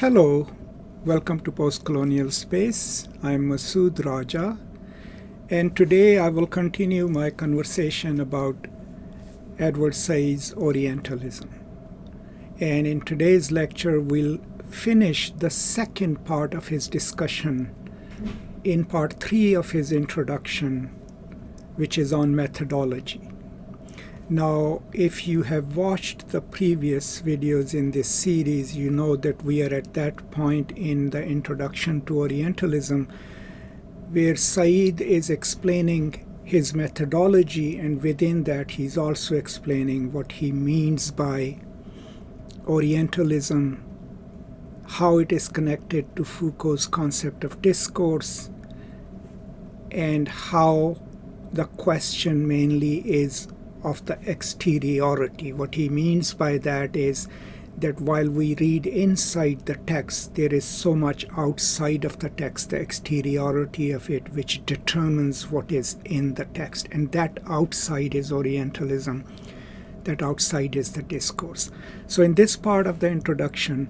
Hello, welcome to Postcolonial Space. I'm Masood Raja, and today I will continue my conversation about Edward Said Orientalism. And in today's lecture, we'll finish the second part of his discussion in part 3 of his introduction, which is on methodology. Now, if you have watched the previous videos in this series, you know that we are at that point in the introduction to Orientalism where Said is explaining his methodology, and within that he's also explaining what he means by Orientalism, how it is connected to Foucault's concept of discourse, and how the question mainly is of the exteriority. What he means by that is that while we read inside the text, there is so much outside of the text, the exteriority of it, which determines what is in the text. And that outside is Orientalism. That outside is the discourse. So in this part of the introduction,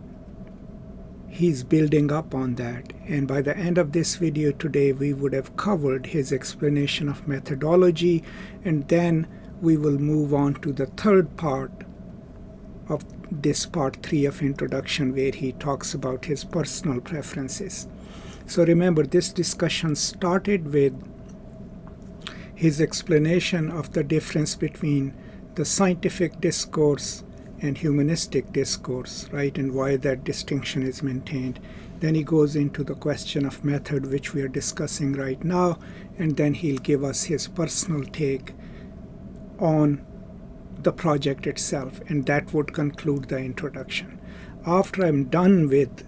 he's building up on that. And by the end of this video today, we would have covered his explanation of methodology, and then we will move on to the third part of this part 3 of introduction, where he talks about his personal preferences. So remember, this discussion started with his explanation of the difference between the scientific discourse and humanistic discourse, right, and why that distinction is maintained. Then he goes into the question of method, which we are discussing right now, and then he'll give us his personal take on the project itself, and that would conclude the introduction. After I'm done with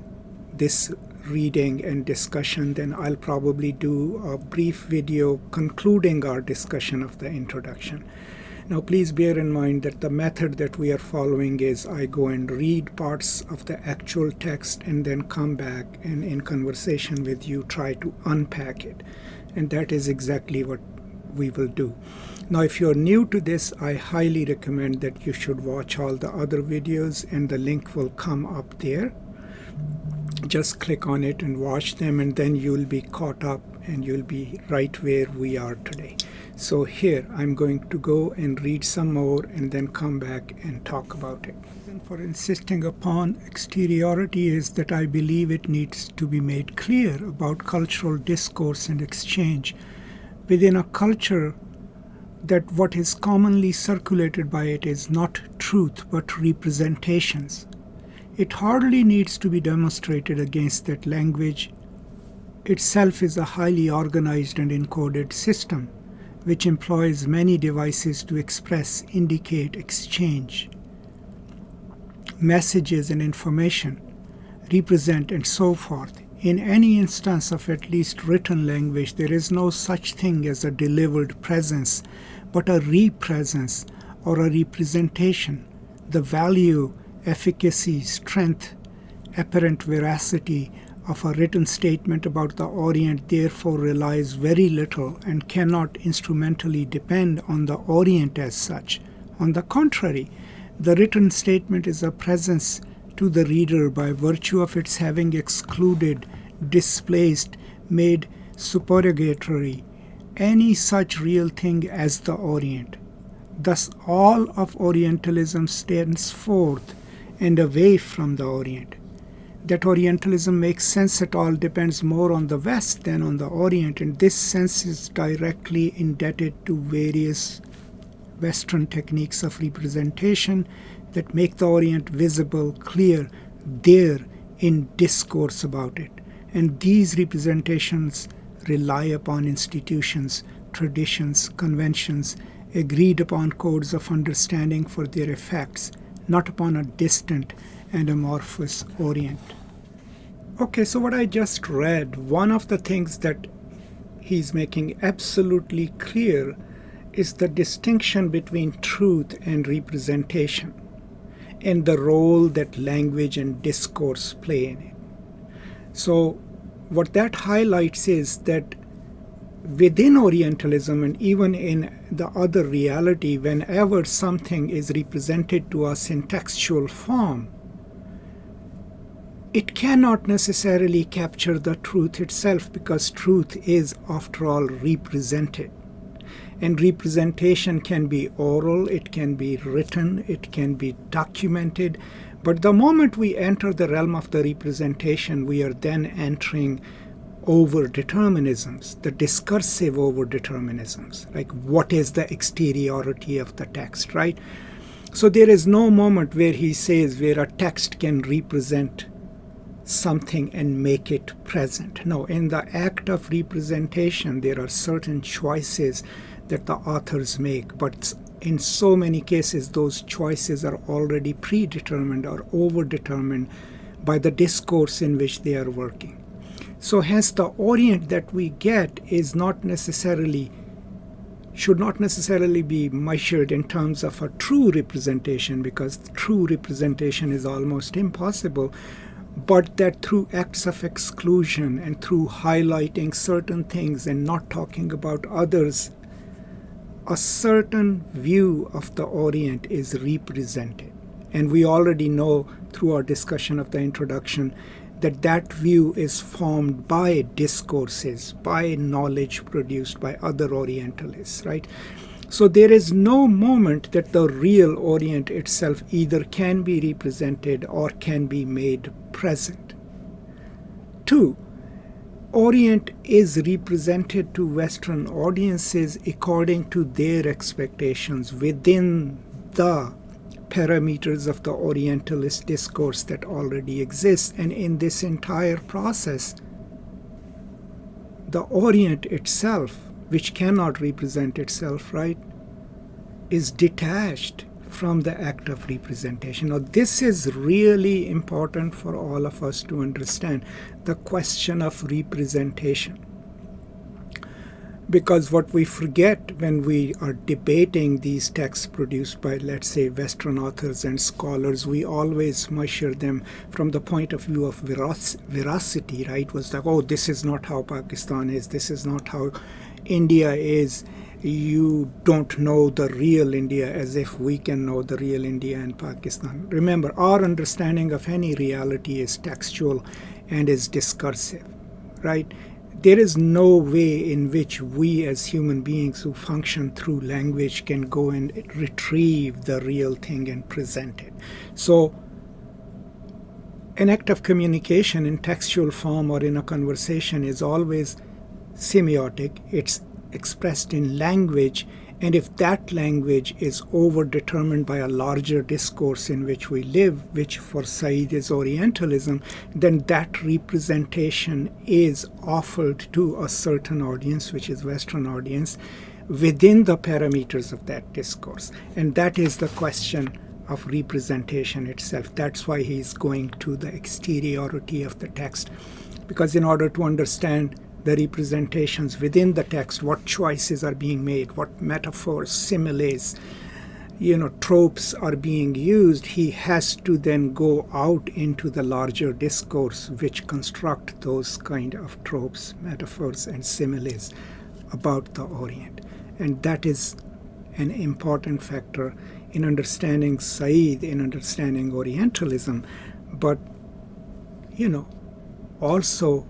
this reading and discussion, then I'll probably do a brief video concluding our discussion of the introduction. Now please bear in mind that the method that we are following is I go and read parts of the actual text and then come back and in conversation with you try to unpack it, and that is exactly what we will do. Now, if you're new to this, I highly recommend that you should watch all the other videos, and the link will come up there. Just click on it and watch them, and then you'll be caught up and you'll be right where we are today. So here, I'm going to go and read some more and then come back and talk about it. The reason for insisting upon exteriority is that I believe it needs to be made clear about cultural discourse and exchange within a culture, that what is commonly circulated by it is not truth but representations. It hardly needs to be demonstrated against that language itself is a highly organized and encoded system which employs many devices to express, indicate, exchange messages and information, represent, and so forth. In any instance of at least written language, there is no such thing as a delivered presence, but a represence or a representation. The value, efficacy, strength, apparent veracity of a written statement about the Orient therefore relies very little and cannot instrumentally depend on the Orient as such. On the contrary, the written statement is a presence to the reader by virtue of its having excluded, displaced, made supererogatory any such real thing as the Orient. Thus all of Orientalism stands forth and away from the Orient. That Orientalism makes sense at all depends more on the West than on the Orient, and this sense is directly indebted to various Western techniques of representation that make the Orient visible, clear, there in discourse about it. And these representations rely upon institutions, traditions, conventions, agreed upon codes of understanding for their effects, not upon a distant and amorphous Orient. Okay, so what I just read, one of the things that he's making absolutely clear is the distinction between truth and representation, and the role that language and discourse play in it. So what that highlights is that within Orientalism and even in the other reality, whenever something is represented to us in textual form, it cannot necessarily capture the truth itself, because truth is, after all, represented. And representation can be oral, it can be written, it can be documented. But the moment we enter the realm of the representation, we are then entering over-determinisms, the discursive over-determinisms, like what is the exteriority of the text, right? So there is no moment where he says where a text can represent something and make it present. No, in the act of representation, there are certain choices that the authors make, but in so many cases, those choices are already predetermined or overdetermined by the discourse in which they are working. So hence the Orient that we get is should not necessarily be measured in terms of a true representation, because true representation is almost impossible, but that through acts of exclusion and through highlighting certain things and not talking about others, a certain view of the Orient is represented. And we already know through our discussion of the introduction that that view is formed by discourses, by knowledge produced by other Orientalists, right? So there is no moment that the real Orient itself either can be represented or can be made present. 2, Orient is represented to Western audiences according to their expectations within the parameters of the Orientalist discourse that already exists. And in this entire process, the Orient itself, which cannot represent itself, right, is detached from the act of representation. Now, this is really important for all of us to understand, the question of representation. Because what we forget when we are debating these texts produced by, let's say, Western authors and scholars, we always measure them from the point of view of veracity, right? Was like, oh, this is not how Pakistan is, this is not how India is. You don't know the real India, as if we can know the real India and Pakistan. Remember, our understanding of any reality is textual and is discursive, right? There is no way in which we as human beings who function through language can go and retrieve the real thing and present it. So an act of communication in textual form or in a conversation is always semiotic. It's expressed in language, and if that language is overdetermined by a larger discourse in which we live, which for Said is Orientalism, then that representation is offered to a certain audience, which is Western audience, within the parameters of that discourse. And that is the question of representation itself. That's why he's going to the exteriority of the text, because in order to understand the representations within the text, what choices are being made, what metaphors, similes, tropes are being used, he has to then go out into the larger discourse which construct those kind of tropes, metaphors, and similes about the Orient. And that is an important factor in understanding Said, in understanding Orientalism, but also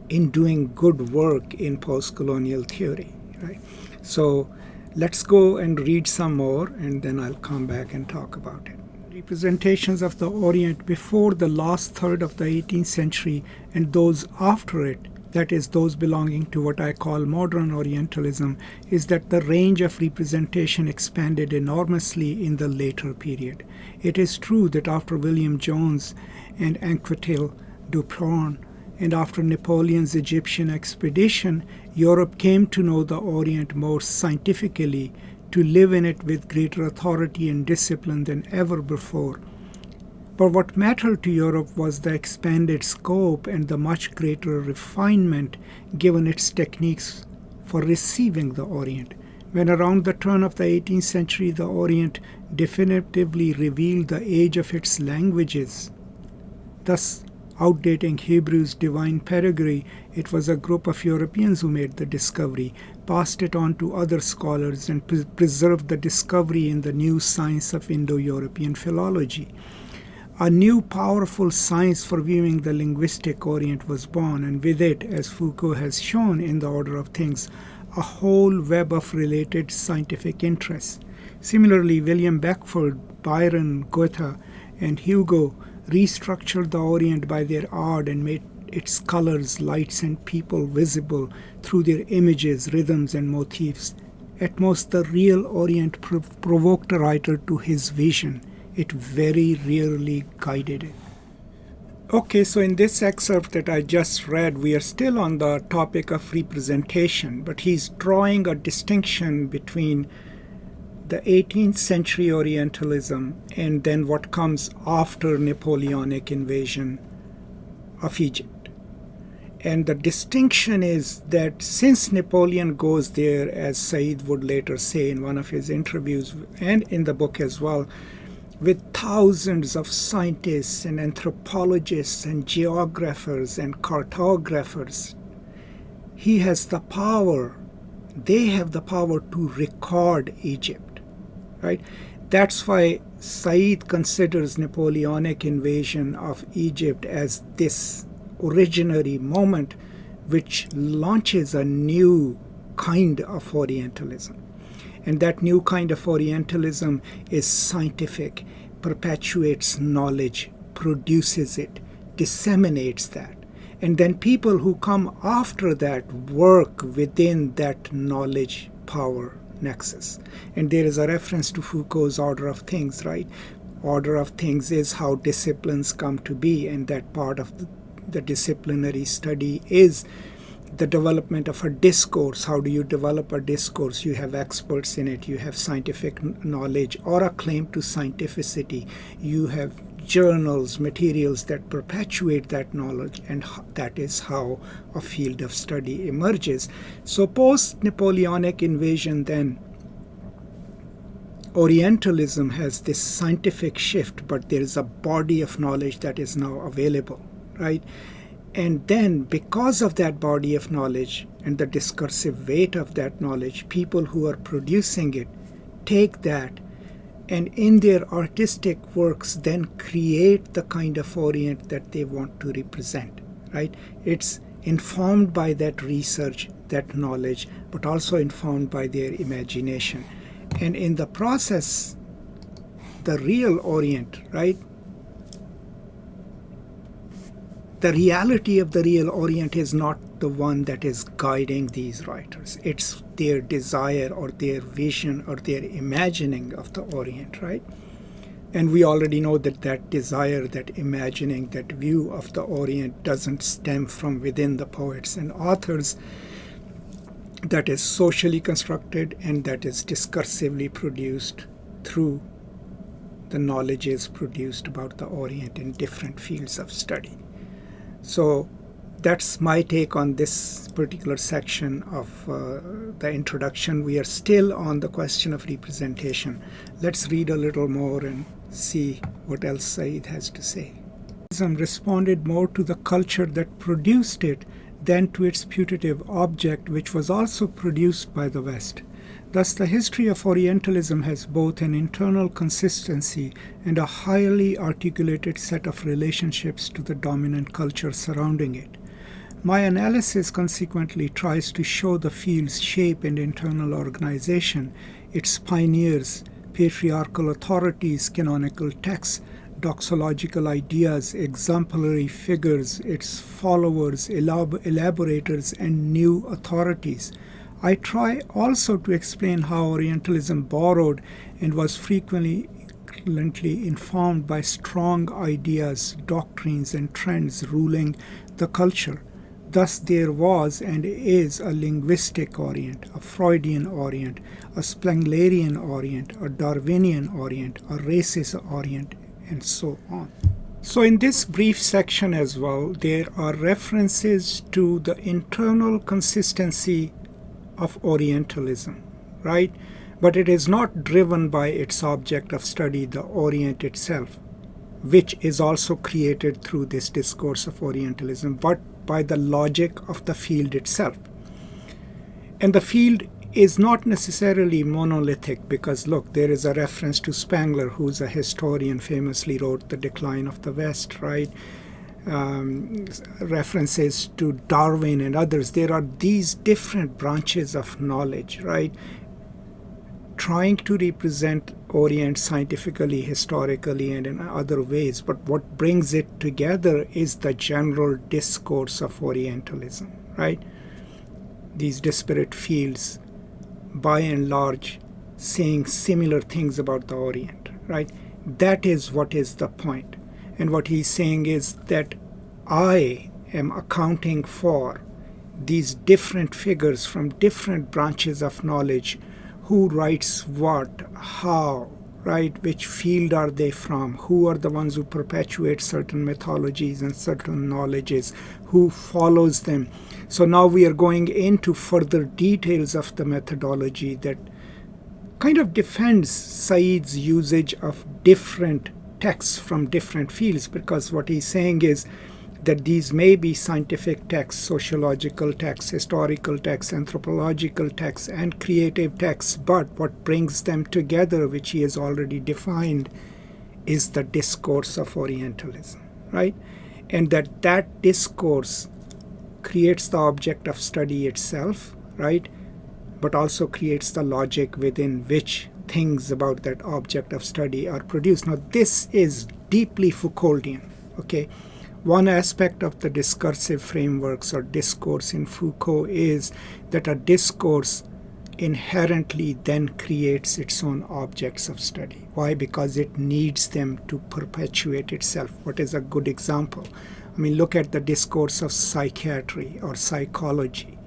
in doing good work in postcolonial theory, right? So let's go and read some more, and then I'll come back and talk about it. Representations of the Orient before the last third of the 18th century and those after it, that is, those belonging to what I call modern Orientalism, is that the range of representation expanded enormously in the later period. It is true that after William Jones and Anquetil Dupont, and after Napoleon's Egyptian expedition, Europe came to know the Orient more scientifically, to live in it with greater authority and discipline than ever before. But what mattered to Europe was the expanded scope and the much greater refinement given its techniques for receiving the Orient. When around the turn of the 18th century the Orient definitively revealed the age of its languages, thus outdating Hebrew's divine pedigree, it was a group of Europeans who made the discovery, passed it on to other scholars, and preserved the discovery in the new science of Indo-European philology. A new powerful science for viewing the linguistic Orient was born, and with it, as Foucault has shown in The Order of Things, a whole web of related scientific interests. Similarly, William Beckford, Byron, Goethe, and Hugo restructured the Orient by their art and made its colors, lights, and people visible through their images, rhythms, and motifs. At most, the real Orient provoked a writer to his vision. It very rarely guided it. Okay, so in this excerpt that I just read, we are still on the topic of representation, but he's drawing a distinction between the 18th century Orientalism and then what comes after Napoleonic invasion of Egypt. And the distinction is that since Napoleon goes there, as Said would later say in one of his interviews and in the book as well, with thousands of scientists and anthropologists and geographers and cartographers, he has the power, they have the power to record Egypt, right? That's why Said considers Napoleonic invasion of Egypt as this originary moment which launches a new kind of Orientalism. And that new kind of Orientalism is scientific, perpetuates knowledge, produces it, disseminates that. And then people who come after that work within that knowledge power nexus. And there is a reference to Foucault's Order of Things, right? Order of Things is how disciplines come to be, and that part of the disciplinary study is the development of a discourse. How do you develop a discourse? You have experts in it, you have scientific knowledge or a claim to scientificity, you have journals, materials that perpetuate that knowledge, and that is how a field of study emerges. So post-Napoleonic invasion then, Orientalism has this scientific shift, but there is a body of knowledge that is now available, right? And then because of that body of knowledge and the discursive weight of that knowledge, people who are producing it take that and in their artistic works then create the kind of Orient that they want to represent, right? It's informed by that research, that knowledge, but also informed by their imagination. And in the process, the real Orient, right? The reality of the real Orient is not the one that is guiding these writers. It's their desire or their vision or their imagining of the Orient, right? And we already know that that desire, that imagining, that view of the Orient doesn't stem from within the poets and authors. That is socially constructed and that is discursively produced through the knowledges produced about the Orient in different fields of study. So that's my take on this particular section of the introduction. We are still on the question of representation. Let's read a little more and see what else Said has to say. Orientalism responded more to the culture that produced it than to its putative object, which was also produced by the West. Thus, the history of Orientalism has both an internal consistency and a highly articulated set of relationships to the dominant culture surrounding it. My analysis consequently tries to show the field's shape and internal organization, its pioneers, patriarchal authorities, canonical texts, doxological ideas, exemplary figures, its followers, elaborators, and new authorities. I try also to explain how Orientalism borrowed and was frequently informed by strong ideas, doctrines, and trends ruling the culture. Thus there was and is a linguistic Orient, a Freudian Orient, a Spenglerian Orient, a Darwinian Orient, a racist Orient, and so on. So in this brief section as well, there are references to the internal consistency of Orientalism, right? But it is not driven by its object of study, the Orient itself, which is also created through this discourse of Orientalism, but by the logic of the field itself. And the field is not necessarily monolithic, because look, there is a reference to Spengler, who's a historian, famously wrote The Decline of the West, right? References to Darwin and others. There are these different branches of knowledge, right? Trying to represent Orient scientifically, historically, and in other ways. But what brings it together is the general discourse of Orientalism, right? These disparate fields, by and large, saying similar things about the Orient, right? That is what is the point. And what he's saying is that I am accounting for these different figures from different branches of knowledge. Who writes what, how, right? Which field are they from? Who are the ones who perpetuate certain mythologies and certain knowledges? Who follows them? So now we are going into further details of the methodology that kind of defends Said's usage of different texts from different fields, because what he's saying is that these may be scientific texts, sociological texts, historical texts, anthropological texts, and creative texts, but what brings them together, which he has already defined, is the discourse of Orientalism, right? And that discourse creates the object of study itself, right? But also creates the logic within which things about that object of study are produced. Now, this is deeply Foucauldian, okay? One aspect of the discursive frameworks or discourse in Foucault is that a discourse inherently then creates its own objects of study. Why? Because it needs them to perpetuate itself. What is a good example? I mean, look at the discourse of psychiatry or psychology.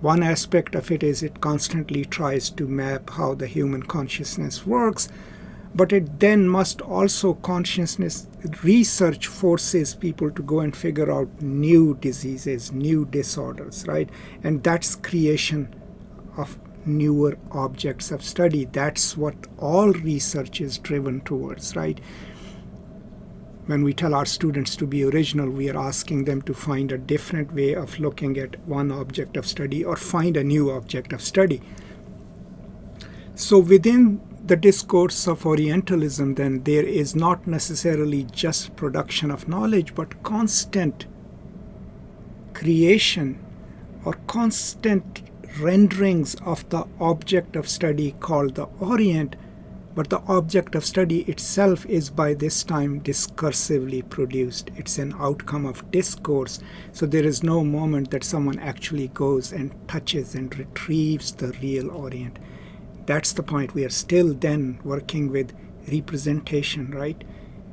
One aspect of it is it constantly tries to map how the human consciousness works, but it then must also, consciousness research forces people to go and figure out new diseases, new disorders, right? And that's creation of newer objects of study. That's what all research is driven towards, right? When we tell our students to be original, we are asking them to find a different way of looking at one object of study or find a new object of study. So within the discourse of Orientalism, then, there is not necessarily just production of knowledge, but constant creation or constant renderings of the object of study called the Orient. But the object of study itself is by this time discursively produced. It's an outcome of discourse. So there is no moment that someone actually goes and touches and retrieves the real Orient. That's the point. We are still then working with representation, right?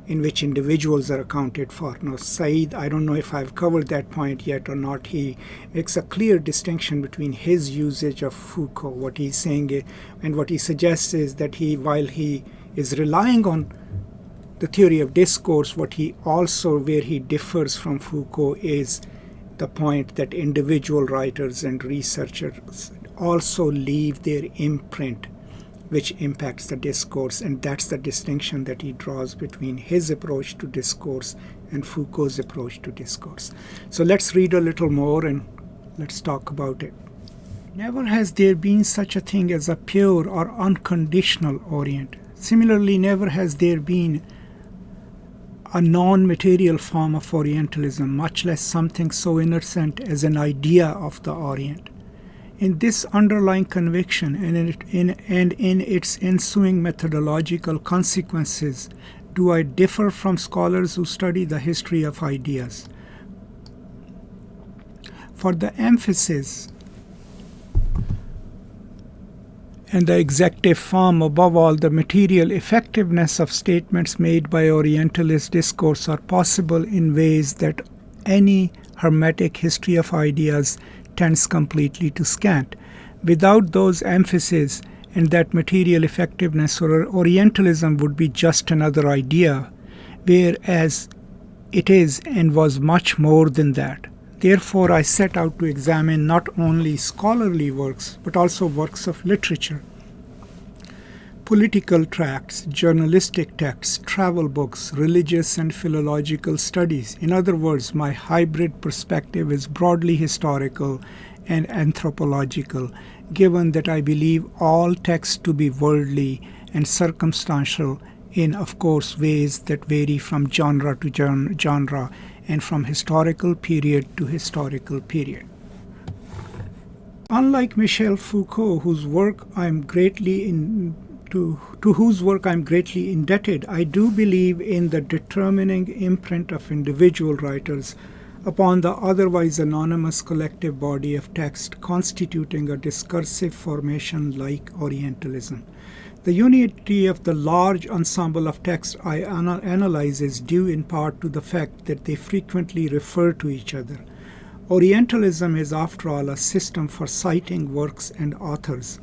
In which individuals are accounted for. Now, Said, I don't know if I've covered that point yet or not. He makes a clear distinction between his usage of Foucault, what he's saying, and what he suggests is that while he is relying on the theory of discourse, what he also, where he differs from Foucault, is the point that individual writers and researchers also leave their imprint, which impacts the discourse. And that's the distinction that he draws between his approach to discourse and Foucault's approach to discourse. So let's read a little more and let's talk about it. Never has there been such a thing as a pure or unconditional Orient. Similarly, never has there been a non-material form of Orientalism, much less something so innocent as an idea of the Orient. In this underlying conviction and in its ensuing methodological consequences, do I differ from scholars who study the history of ideas. For the emphasis and the executive form, above all, the material effectiveness of statements made by Orientalist discourse are possible in ways that any hermetic history of ideas tends completely to scant. Without those emphases and that material effectiveness, Orientalism would be just another idea, whereas it is and was much more than that. Therefore, I set out to examine not only scholarly works, but also works of literature, political tracts, journalistic texts, travel books, religious and philological studies. In other words, my hybrid perspective is broadly historical and anthropological, given that I believe all texts to be worldly and circumstantial in, of course, ways that vary from genre to genre and from historical period to historical period. Unlike Michel Foucault, whose work I'm greatly to whose work I'm greatly indebted, I do believe in the determining imprint of individual writers upon the otherwise anonymous collective body of text constituting a discursive formation like Orientalism. The unity of the large ensemble of texts I analyze is due in part to the fact that they frequently refer to each other. Orientalism is, after all, a system for citing works and authors.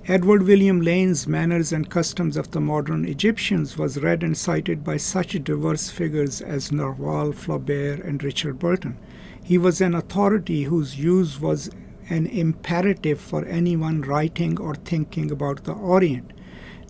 Edward William Lane's Manners and Customs of the Modern Egyptians was read and cited by such diverse figures as Nerval, Flaubert, and Richard Burton. He was an authority whose use was an imperative for anyone writing or thinking about the Orient,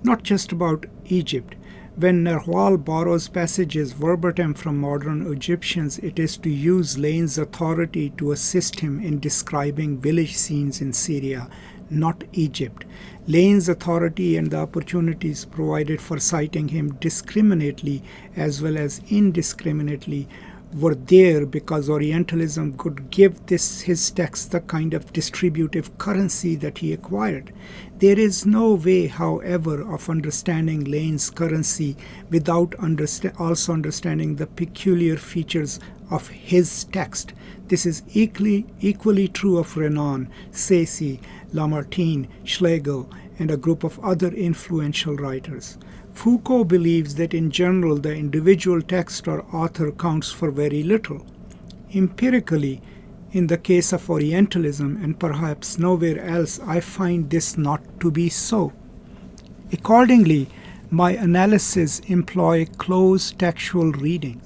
not just about Egypt. When Nerval borrows passages verbatim from modern Egyptians, it is to use Lane's authority to assist him in describing village scenes in Syria, not Egypt. Lane's authority and the opportunities provided for citing him discriminately as well as indiscriminately were there because Orientalism could give his text the kind of distributive currency that he acquired. There is no way, however, of understanding Lane's currency without also understanding the peculiar features of his text. This is equally true of Renan, Sayce, Lamartine, Schlegel, and a group of other influential writers. Foucault believes that in general the individual text or author counts for very little. Empirically, in the case of Orientalism and perhaps nowhere else, I find this not to be so. Accordingly, my analysis employ close textual reading.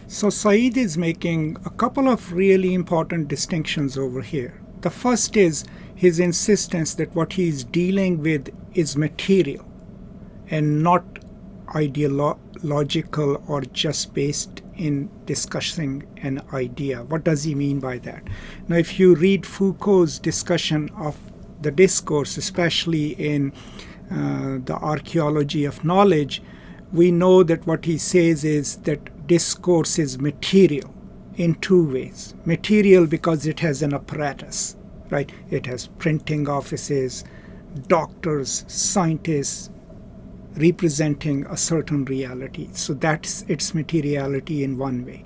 So Said is making a couple of really important distinctions over here. The first is his insistence that what he is dealing with is material and not ideological or just based in discussing an idea. What does he mean by that? Now, if you read Foucault's discussion of the discourse, especially in the archaeology of knowledge, we know that what he says is that discourse is material in two ways. Material because it has an apparatus, right? It has printing offices, doctors, scientists, representing a certain reality. So that's its materiality in one way.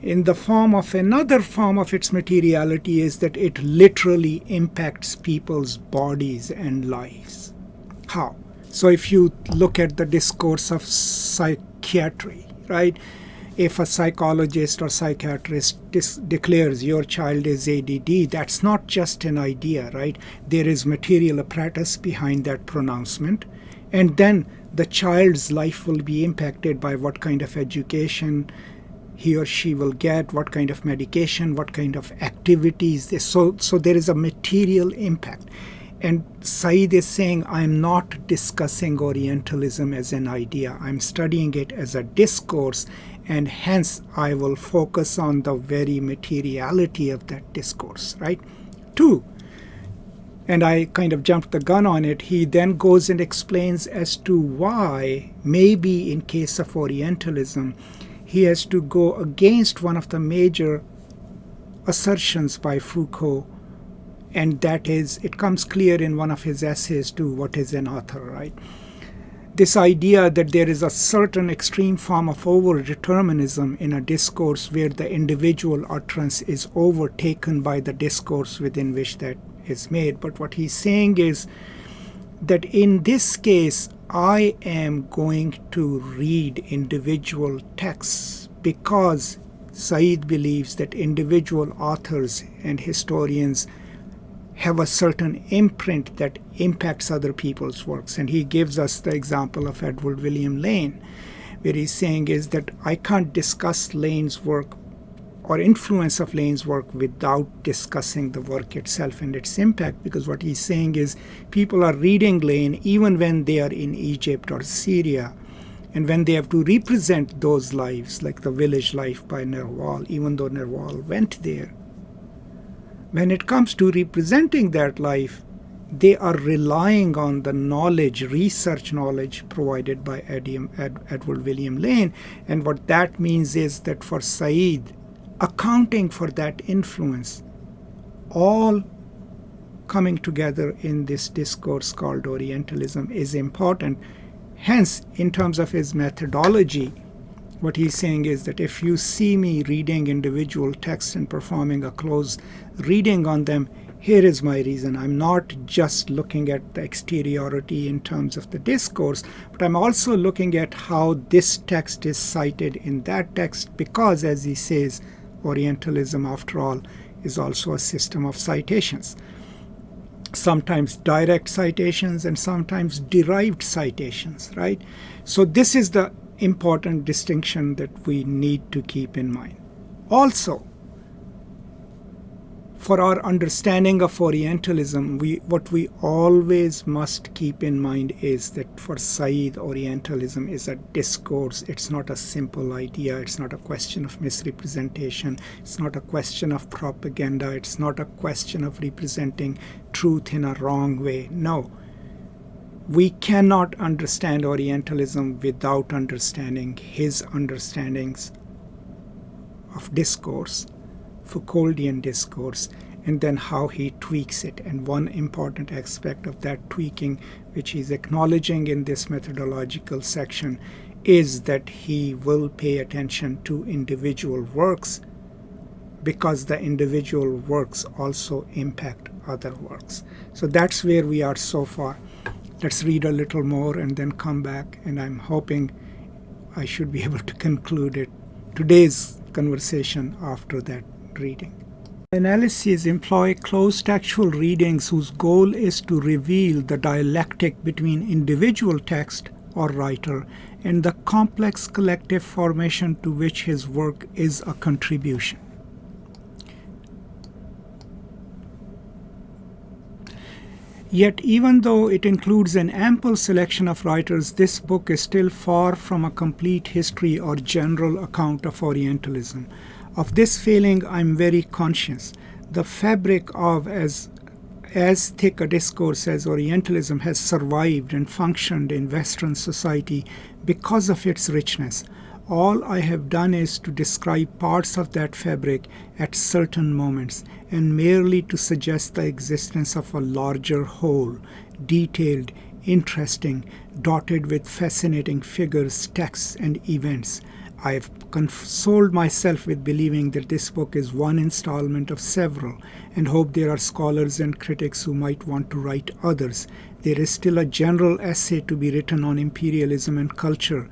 In the form of another form of its materiality is that it literally impacts people's bodies and lives. How? So if you look at the discourse of psychiatry, right? If a psychologist or psychiatrist declares your child is ADD, that's not just an idea, right? There is material apparatus behind that pronouncement. And then the child's life will be impacted by what kind of education he or she will get, what kind of medication, what kind of activities. So there is a material impact. And Said is saying, I'm not discussing Orientalism as an idea. I'm studying it as a discourse, and hence I will focus on the very materiality of that discourse, right? 2. And I kind of jumped the gun on it. He then goes and explains as to why, maybe in case of Orientalism, he has to go against one of the major assertions by Foucault, and that is, it comes clear in one of his essays to what is an author, right? This idea that there is a certain extreme form of over-determinism in a discourse where the individual utterance is overtaken by the discourse within which that is made. But what he's saying is that in this case, I am going to read individual texts because Said believes that individual authors and historians have a certain imprint that impacts other people's works. And he gives us the example of Edward William Lane, where he's saying is that I can't discuss Lane's work or influence of Lane's work without discussing the work itself and its impact, because what he's saying is people are reading Lane even when they are in Egypt or Syria, and when they have to represent those lives, like the village life by Nerval, even though Nerval went there. When it comes to representing that life, they are relying on the knowledge, research knowledge provided by Edward William Lane. And what that means is that for Said, accounting for that influence, all coming together in this discourse called Orientalism is important. Hence, in terms of his methodology, what he's saying is that if you see me reading individual texts and performing a close reading on them, here is my reason. I'm not just looking at the exteriority in terms of the discourse, but I'm also looking at how this text is cited in that text, because, as he says, Orientalism, after all, is also a system of citations. Sometimes direct citations and sometimes derived citations, right? So this is the important distinction that we need to keep in mind. Also, for our understanding of Orientalism, what we always must keep in mind is that for Said, Orientalism is a discourse. It's not a simple idea. It's not a question of misrepresentation. It's not a question of propaganda. It's not a question of representing truth in a wrong way. No. We cannot understand Orientalism without understanding his understandings of discourse, Foucauldian discourse, and then how he tweaks it. And one important aspect of that tweaking, which he's acknowledging in this methodological section, is that he will pay attention to individual works, because the individual works also impact other works. So that's where we are so far. Let's read a little more and then come back, and I'm hoping I should be able to conclude today's conversation after that reading. Analyses employ close textual readings whose goal is to reveal the dialectic between individual text or writer and the complex collective formation to which his work is a contribution. Yet, even though it includes an ample selection of writers, this book is still far from a complete history or general account of Orientalism. Of this failing, I'm very conscious. The fabric of as thick a discourse as Orientalism has survived and functioned in Western society because of its richness. All I have done is to describe parts of that fabric at certain moments, and merely to suggest the existence of a larger whole, detailed, interesting, dotted with fascinating figures, texts, and events. I have consoled myself with believing that this book is one installment of several, and hope there are scholars and critics who might want to write others. There is still a general essay to be written on imperialism and culture.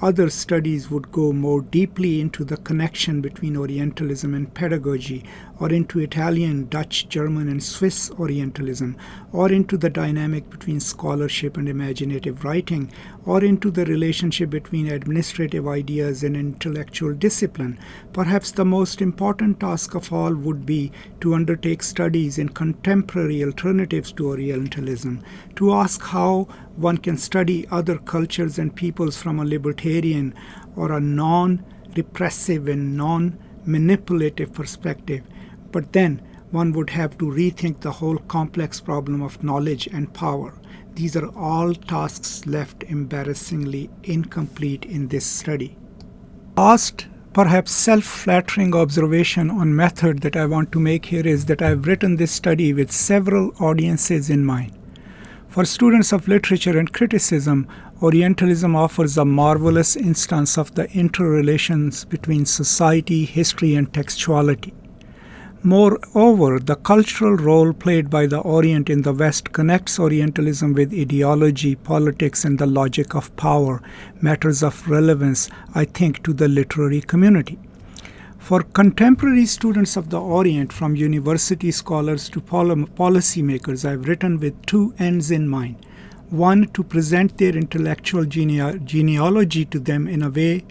Other studies would go more deeply into the connection between Orientalism and pedagogy, or into Italian, Dutch, German, and Swiss Orientalism, or into the dynamic between scholarship and imaginative writing, or into the relationship between administrative ideas and intellectual discipline. Perhaps the most important task of all would be to undertake studies in contemporary alternatives to Orientalism, to ask how one can study other cultures and peoples from a libertarian or a non-repressive and non-manipulative perspective. But then one would have to rethink the whole complex problem of knowledge and power. These are all tasks left embarrassingly incomplete in this study. Last, perhaps self-flattering observation on method that I want to make here is that I've written this study with several audiences in mind. For students of literature and criticism, Orientalism offers a marvelous instance of the interrelations between society, history, and textuality. Moreover, the cultural role played by the Orient in the West connects Orientalism with ideology, politics, and the logic of power, matters of relevance, I think, to the literary community. For contemporary students of the Orient, from university scholars to policymakers, I've written with two ends in mind. One, to present their intellectual genealogy to them in a way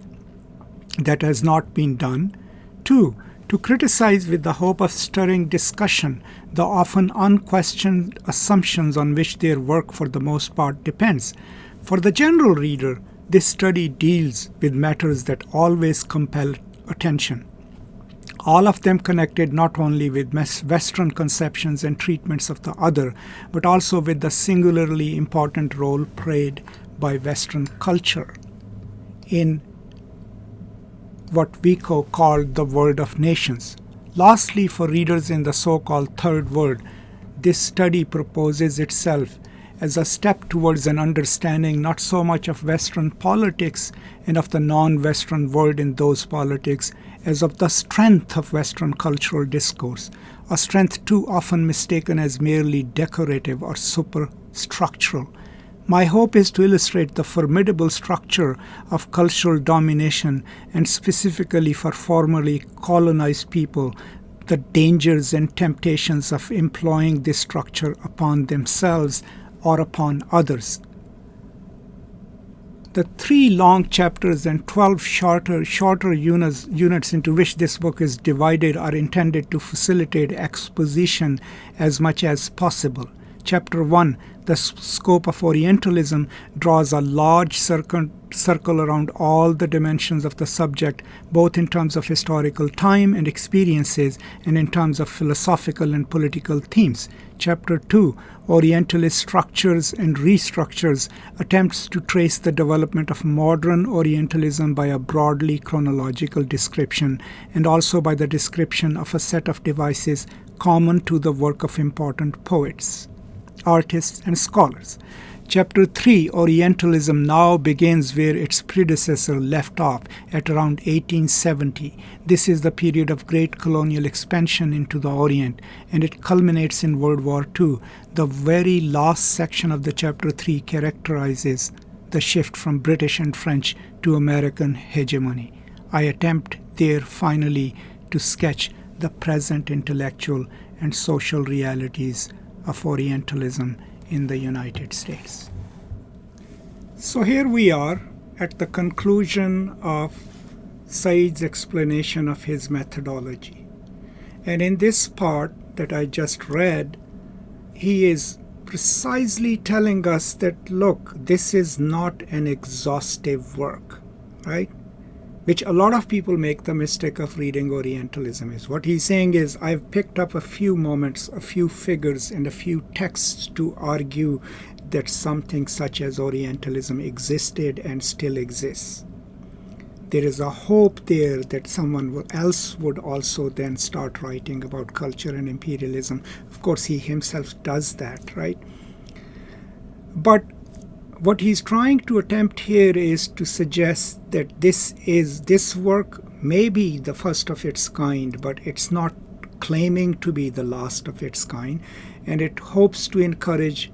that has not been done. Two, to criticize with the hope of stirring discussion the often unquestioned assumptions on which their work for the most part depends. For the general reader, this study deals with matters that always compel attention. all of them connected not only with Western conceptions and treatments of the other, but also with the singularly important role played by Western culture in what Foucault called the world of nations. Lastly, for readers in the so-called Third World, this study proposes itself as a step towards an understanding not so much of Western politics and of the non-Western world in those politics, as of the strength of Western cultural discourse, a strength too often mistaken as merely decorative or superstructural. My hope is to illustrate the formidable structure of cultural domination, and specifically for formerly colonized people, the dangers and temptations of employing this structure upon themselves or upon others. The 3 long chapters and 12 shorter units into which this book is divided are intended to facilitate exposition as much as possible. Chapter 1, the scope of Orientalism, draws a large circle around all the dimensions of the subject, both in terms of historical time and experiences and in terms of philosophical and political themes. Chapter 2, Orientalist structures and restructures, attempts to trace the development of modern Orientalism by a broadly chronological description and also by the description of a set of devices common to the work of important poets, artists, and scholars. Chapter 3, Orientalism, now begins where its predecessor left off at around 1870. This is the period of great colonial expansion into the Orient, and it culminates in World War II. The very last section of the Chapter 3 characterizes the shift from British and French to American hegemony. I attempt there finally to sketch the present intellectual and social realities of Orientalism in the United States. So here we are at the conclusion of Said's explanation of his methodology. And in this part that I just read, he is precisely telling us that, look, this is not an exhaustive work, right? Which a lot of people make the mistake of reading Orientalism is. What he's saying is, I've picked up a few moments, a few figures, and a few texts to argue that something such as Orientalism existed and still exists. There is a hope there that someone else would also then start writing about culture and imperialism. Of course, he himself does that, right? But what he's trying to attempt here is to suggest that this work may be the first of its kind, but it's not claiming to be the last of its kind, and it hopes to encourage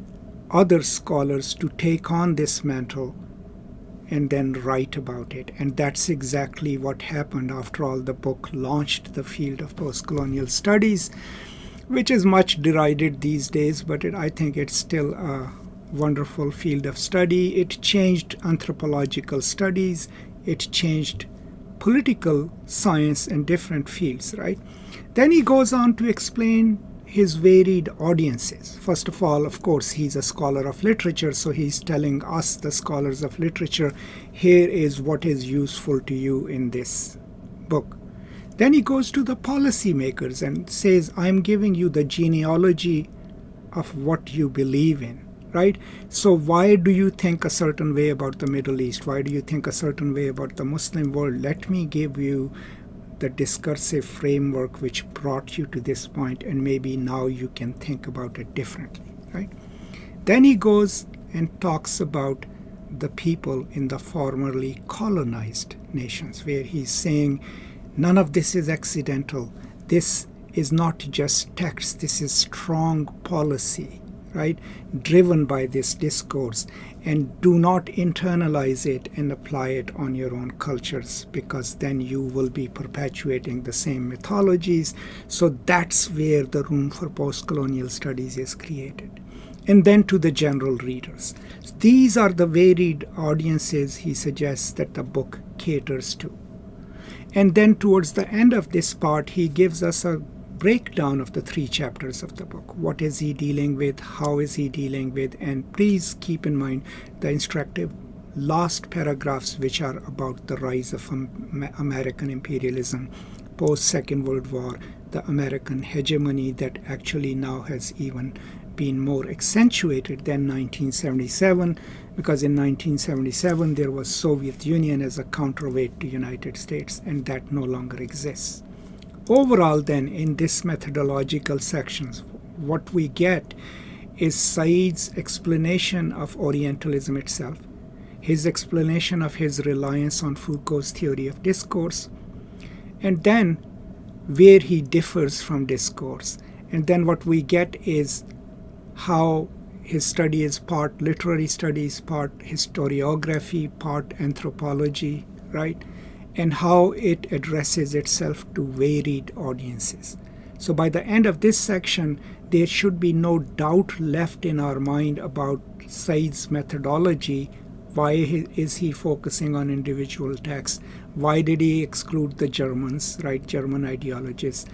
other scholars to take on this mantle and then write about it. And that's exactly what happened. After all, the book launched the field of postcolonial studies, which is much derided these days, but I think it's still a wonderful field of study. It changed anthropological studies, it changed political science and different fields, right? Then he goes on to explain his varied audiences. First of all, of course, he's a scholar of literature, so he's telling us, the scholars of literature, here is what is useful to you in this book. Then he goes to the policymakers and says, I'm giving you the genealogy of what you believe in. Right? So why do you think a certain way about the Middle East? Why do you think a certain way about the Muslim world? Let me give you the discursive framework which brought you to this point, and maybe now you can think about it differently. Right? Then he goes and talks about the people in the formerly colonized nations, where he's saying none of this is accidental. This is not just text. This is strong policy, right, driven by this discourse, and do not internalize it and apply it on your own cultures, because then you will be perpetuating the same mythologies. So that's where the room for postcolonial studies is created. And then to the general readers. These are the varied audiences he suggests that the book caters to. And then towards the end of this part, he gives us a breakdown of the 3 chapters of the book. What is he dealing with? How is he dealing with? And please keep in mind the instructive last paragraphs, which are about the rise of American imperialism. post-Second World War, the American hegemony that actually now has even been more accentuated than 1977, because in 1977 there was Soviet Union as a counterweight to United States, and that no longer exists. Overall then, in this methodological sections, what we get is Said's explanation of Orientalism itself, his explanation of his reliance on Foucault's theory of discourse, and then where he differs from discourse. And then what we get is how his study is part literary studies, part historiography, part anthropology, right? And how it addresses itself to varied audiences. So by the end of this section, there should be no doubt left in our mind about Said's methodology. Why is he focusing on individual texts? Why did he exclude the Germans, right, German ideologists?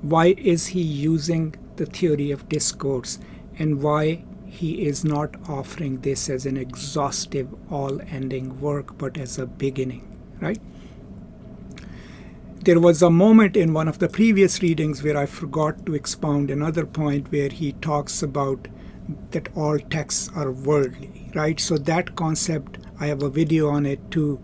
Why is he using the theory of discourse? And why he is not offering this as an exhaustive, all-ending work, but as a beginning, right? There was a moment in one of the previous readings where I forgot to expound another point where he talks about that all texts are worldly, right? So that concept, I have a video on it too,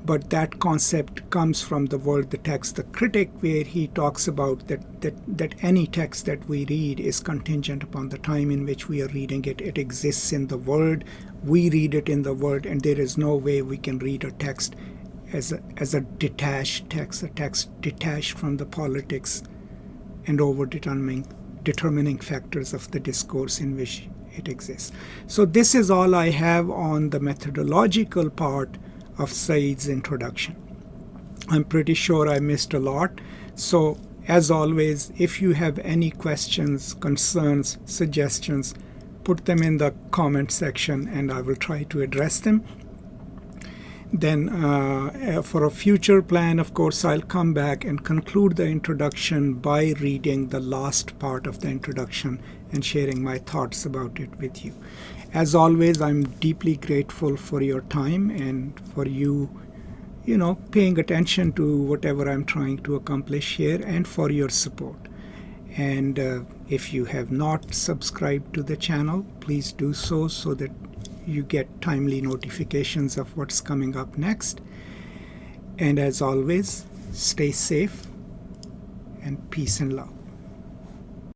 but that concept comes from the World, the Text, the Critic, where he talks about that any text that we read is contingent upon the time in which we are reading it. It exists in the world, we read it in the world, and there is no way we can read a text as a detached text, a text detached from the politics and over determining factors of the discourse in which it exists. So this is all I have on the methodological part of Said's introduction. I'm pretty sure I missed a lot. So as always, if you have any questions, concerns, suggestions, put them in the comment section and I will try to address them. Then for a future plan, of course, I'll come back and conclude the introduction by reading the last part of the introduction and sharing my thoughts about it with you. As always, I'm deeply grateful for your time and for you paying attention to whatever I'm trying to accomplish here, and for your support. And if you have not subscribed to the channel, please do so that you get timely notifications of what's coming up next. And as always, stay safe and peace and love.